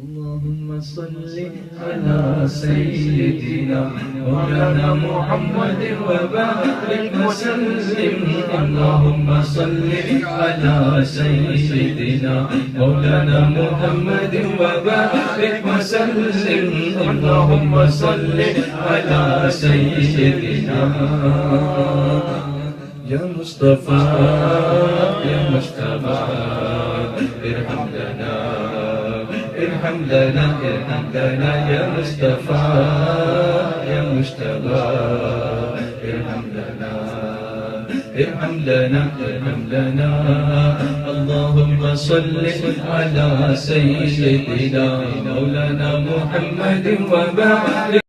اللهم صل على سيدنا مولانا محمد وبارك وسلم اللهم صل على سيدنا مولانا محمد وبارك وسلم اللهم صل على سيدنا يا مصطفى يا مجتبى ارحم لنا ارحم لنا ارحم لنا يا مصطفى يا مجتبى ارحم لنا ارحم لنا ارحم لنا اللهم صل على سيدنا مولانا محمد وبارك